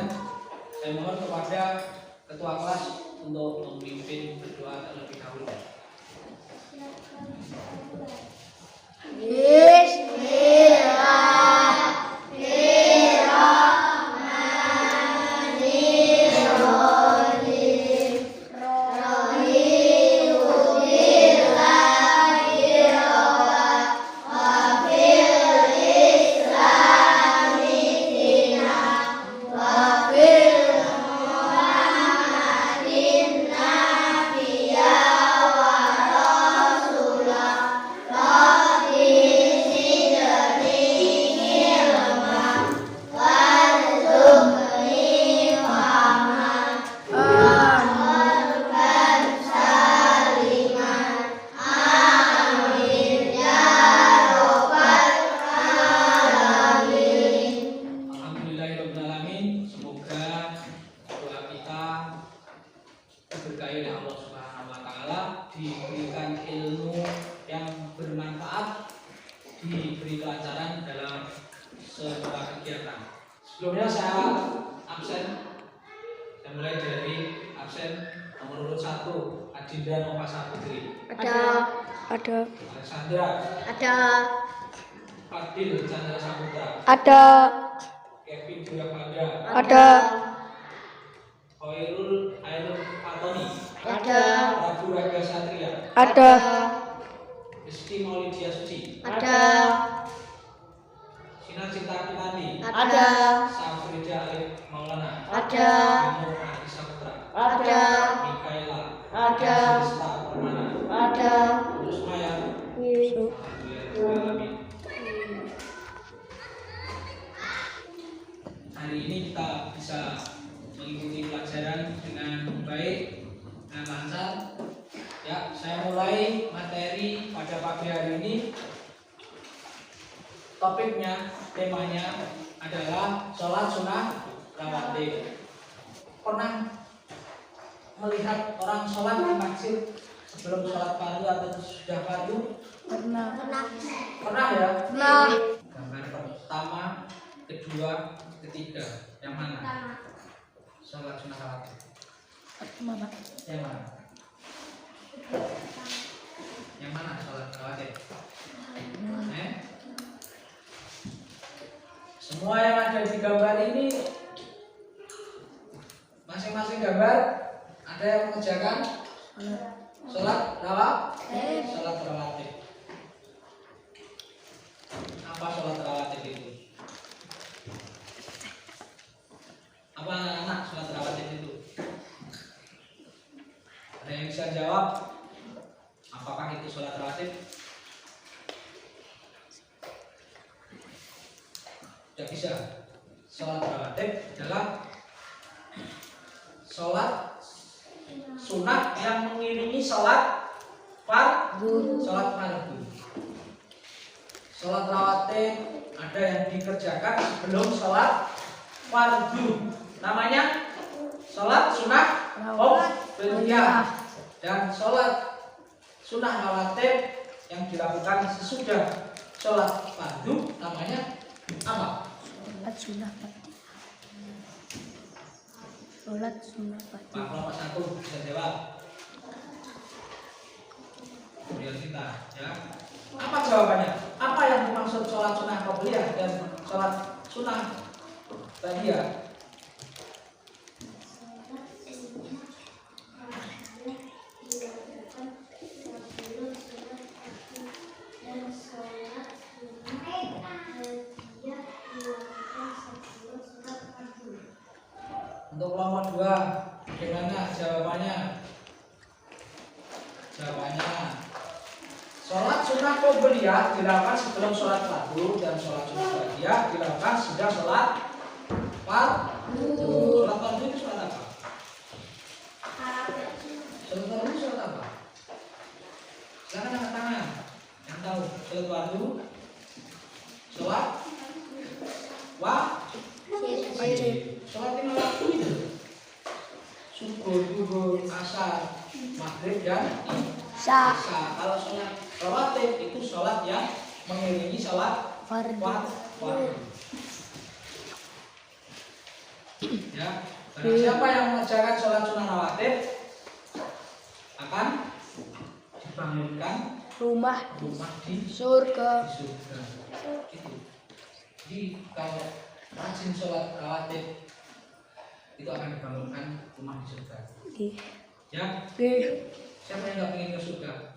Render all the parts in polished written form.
pelajaran. Saya mohon kepada ketua kelas untuk memimpin berdoa terlebih dahulu. Diberkahi oleh Allah Subhanahu wa taala, diberikan ilmu yang bermanfaat, diberi kelancaran dalam segala kegiatan. Sebelumnya saya absen. Saya mulai dari absen nomor urut 1, Adinda Nova Saputri. Ada. Alexandra. Ada. Fadil Chandra Saputra. Ada. Kevin Jurapanda. Ada. Hoirul Fatoni. Ada. Rabu Raga Satria. Ada. Rizky Maulidia Suci. Ada. Sinar Cinta Pinandi. Ada. Safrida Alif Maulana. Ada. Bimo Adi Saputra. Ada. Mikaela. Ada. Sista Permana. Ada. Rusmaya. Yusuf. Alhamdulillah. Hari ini kita bisa mengikuti pelajaran dengan baik, dengan lancar. Ya, saya mulai materi pada pagi hari ini. Topiknya, temanya adalah sholat sunnah rawatib. Pernah melihat orang sholat di masjid sebelum sholat fardu atau sudah fardu? Pernah. Pernah ya? Pernah. Gambar pertama, kedua, ketiga, yang mana? Sholat sunnah rawatib. Mana? Yang mana? Yang mana sholat rawatib? Semua yang ada di gambar ini, masing-masing gambar ada yang mengerjakan sholat rawatib. Sholat rawatib. Apa sholat rawatib itu? Apa anak-anak sholat rawatib itu? Ada yang bisa jawab? Apakah itu sholat rawatib? Tidak bisa. Sholat rawatib adalah sholat sunat yang mengiringi sholat fardu. Sholat fardu. Sholat rawatib ada yang dikerjakan sebelum sholat fardu. Namanya sholat sunnah qobliyah, dan sholat sunnah rawatib yang dilakukan sesudah sholat fardu namanya apa? Sholat sunnah. Sholat sunnah. Pak kelompok 1 bisa jawab. Kemudian kita, ya. Apa jawabannya? Apa yang dimaksud sholat sunnah qobliyah dan sholat sunnah ba'diyah? Untuk kelompok 2, bagaimana jawabannya? Jawabannya, sholat sunnah qobliyah dilakukan sebelum sholat fardu, dan sholat sunnah ba'diyah dilakukan sudah sholat fardu. Sholat fardu itu sholat apa? Sholat fardu itu sholat apa? Silakan angkat tangan yang tahu. Sholat fardu, sholat wajib. Sholat 5 waktu itu subuh, duhur, asar, maghrib, dan isya. Kalau sholat rawatib itu sholat yang mengiringi sholat fardu. Ya, barang siapa yang mengerjakan sholat sunnah rawatib akan dibangunkan Rumah di surga. surga. Gitu. Jadi kalau rajin sholat rawatib itu akan dibangunkan rumah di surga. Ya, siapa yang nggak pengen ke surga?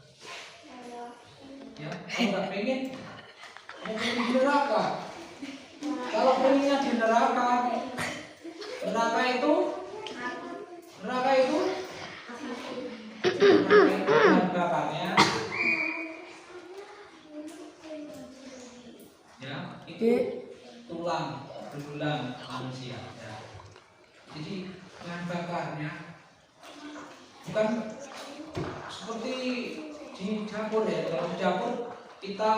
Ya, kalau nggak pengen, mau pengen di neraka. Kalau pengennya di neraka, neraka itu bahan bakarnya, ya, itu tulang belulang manusia. Ya. Jadi bahan bakarnya bukan seperti di dapur ya. Kalau di dapur kita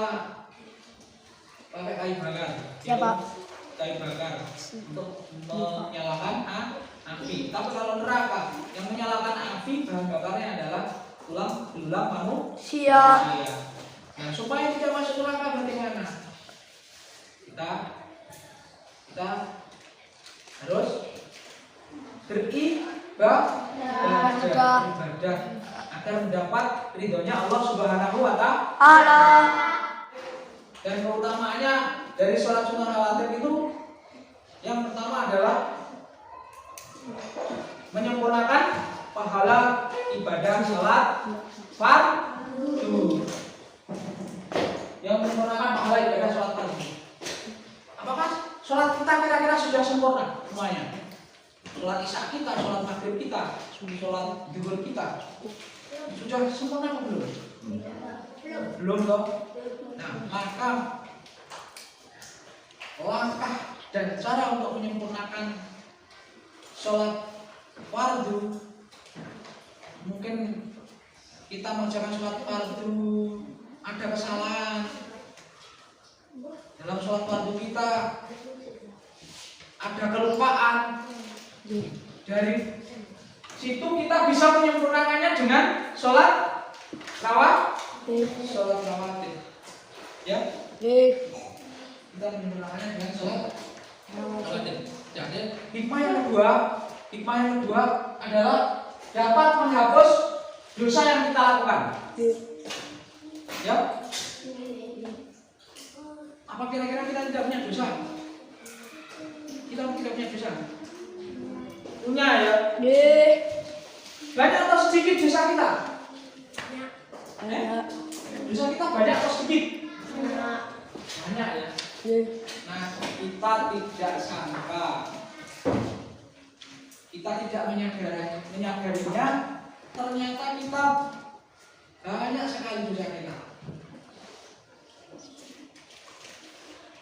pakai kayu bakar. Siapa? Kayu bakar untuk menyalakan api. Tapi kalau neraka yang menyalakan api bahan bakarnya adalah tulang belulang manusia. Nah, supaya tidak masuk neraka bagaimana? Kita harus beribadah agar mendapat ridhonya Allah Subhanahu wa Ta'ala. Dan keutamaannya dari sholat sunnah rawatib itu yang pertama adalah menyempurnakan pahala ibadah sholat fardu. Yang menyempurnakan pahala ibadah sholat fardu. Apakah sholat kita kira-kira sudah sempurna semuanya? Sholat isya kita, sholat maghrib kita, sholat zuhur kita sudah sempurna atau belum? Belum toh? Nah, maka langkah dan cara untuk menyempurnakan sholat fardu, mungkin kita mengerjakan sholat fardu ada kesalahan dalam sholat fardu kita, ada kelupaan, dari situ kita bisa menyempurnakannya dengan sholat rawatib. Ya, kita menyempurnakannya dengan sholat rawatib. Jadi hikmah yang kedua adalah dapat menghapus dosa yang kita lakukan. Ya, apa kira-kira kita tidak punya dosa? Kita tidak punya dosa? Punya ya? Banyak atau sedikit dosa kita? Dosa kita banyak atau sedikit? Banyak ya. Nah, kita tidak sangka, kita tidak menyadarinya, ternyata kita banyak sekali dosa kita.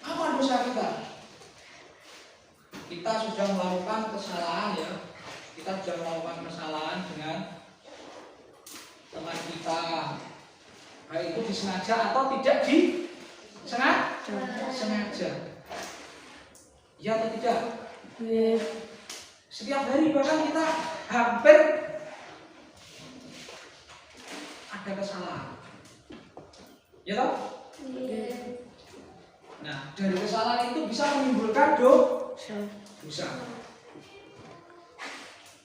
Apa dosa kita? Kita sudah melakukan kesalahan ya. Kita sudah melakukan kesalahan dengan teman kita, baik itu disengaja atau tidak disengaja. Ya atau tidak? Setiap hari bahkan kita hampir ada kesalahan. Ya toh? Nah, dari kesalahan itu bisa menimbulkan dosa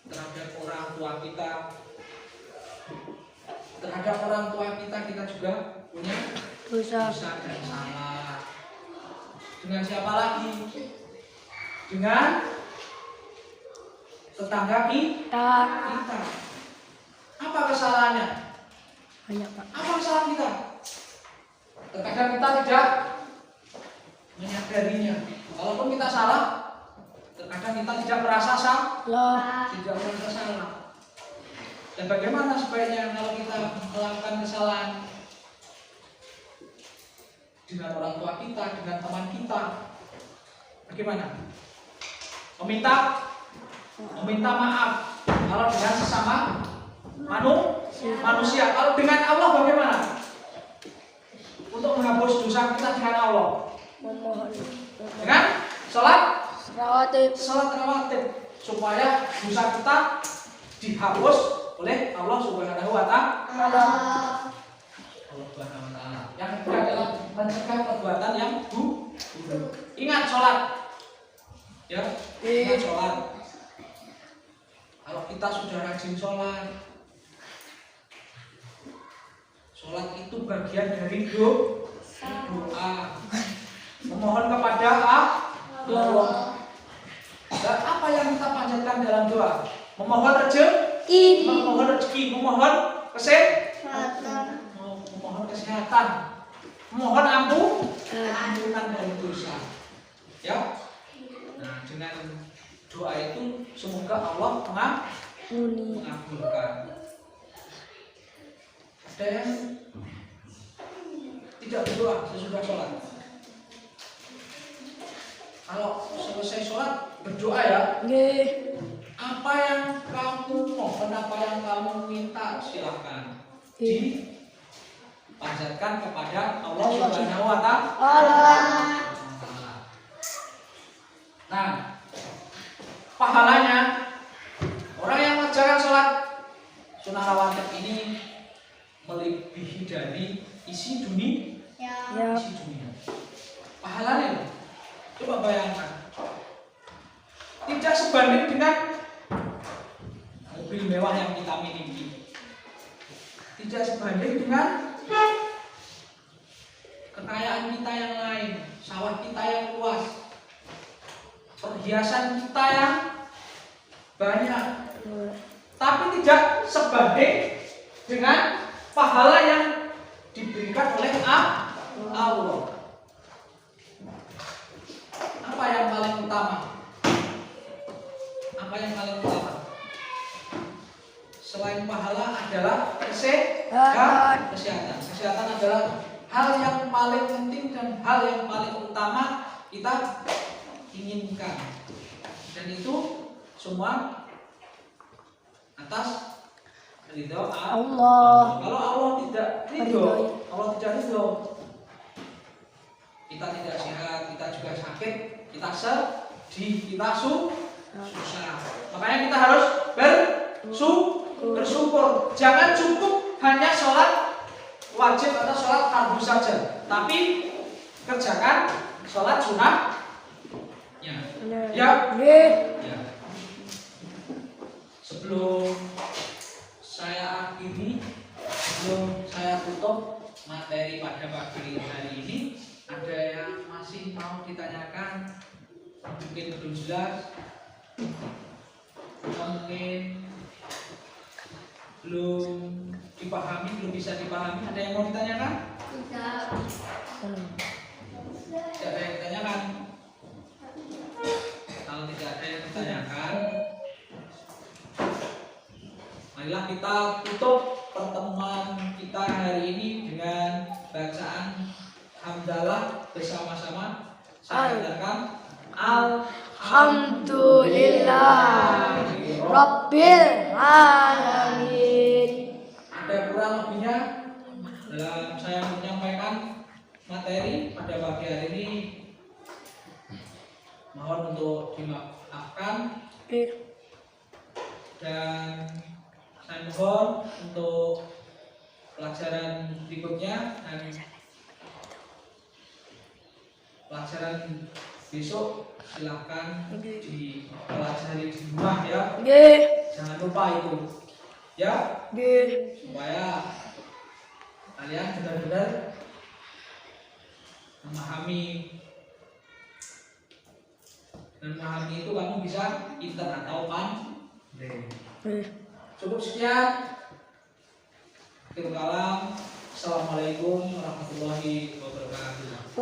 terhadap orang tua kita. Terhadap orang tua kita juga punya dosa dan salah. Dengan siapa lagi? Dengan tetangga kita. Apa kesalahannya? Banyak, Pak. Apa kesalahan kita? Terkadang kita tidak menyadarinya. Walaupun kita salah, terkadang kita tidak merasa salah. Dan bagaimana sebaiknya kalau kita melakukan kesalahan dengan orang tua kita, dengan teman kita? Bagaimana? Meminta maaf kalau dengan sesama manusia. Kalau dengan Allah bagaimana? Untuk menghapus dosa kita dengan Allah, dengan sholat rawatib, supaya dosa kita dihapus oleh Allah Subhanahu wa Ta'ala. Yang kedua adalah mencegah perbuatan yang buruk. Ingat, sholat Ya, dengan sholat. Kalau kita sudah rajin sholat, sholat itu bagian dari doa, memohon kepada Allah. Dan apa yang kita panjatkan dalam doa? Memohon rezeki, memohon kesehatan, memohon ampunan dari dosa. Ya. Nah, dengan doa itu semoga Allah mengabulkan. Ada yang tidak berdoa sesudah sholat. Kalau selesai sholat berdoa ya. Apa yang kamu mohon, apa yang kamu minta, silahkan dipanjatkan kepada Allah Subhanahu wa Ta'ala. Nah, pahalanya orang yang mengerjakan sholat sunnah rawatib ini melebihi dari isi dunia. Pahalanya, coba bayangkan, tidak sebanding dengan mobil mewah yang kita miliki, tidak sebanding dengan kekayaan kita yang lain, sawah kita yang luas, perhiasan kita yang banyak, tapi tidak sebanding dengan pahala yang diberikan oleh Allah. Apa yang paling utama? Selain pahala adalah kesehatan. Kesehatan adalah hal yang paling penting dan hal yang paling utama kita inginkan. Dan itu semua atas ridho Allah. Kalau Allah tidak ridho, kita tidak sehat, kita juga sakit, kita sedih, kita susah. Makanya kita harus bersyukur. Jangan cukup hanya sholat wajib atau sholat fardu saja, tapi kerjakan sholat sunnah. Ya. Sebelum saya akhiri, sebelum saya tutup materi pada pagi hari ini, ada yang masih mau ditanyakan? Mungkin belum jelas, mungkin belum dipahami, belum bisa dipahami. Ada yang mau ditanyakan? Tidak ada yang ditanyakan. Kalau tidak ada yang ditanyakan, marilah kita tutup pertemuan kita hari ini dengan bacaan hamdalah bersama-sama. Saya katakan Alhamdulillah Rabbil Alamin. Ada kurang lebihnya dalam saya menyampaikan materi pada pagi hari ini, mohon untuk dimaafkan. Dan saya mohon untuk pelajaran berikutnya dan pelajaran besok silahkan dipelajari di rumah ya. Jangan lupa itu ya, supaya kalian benar-benar memahami. Dan memahami itu kamu bisa pintar atau pandai. Cukup sekian. Assalamualaikum warahmatullahi wabarakatuh.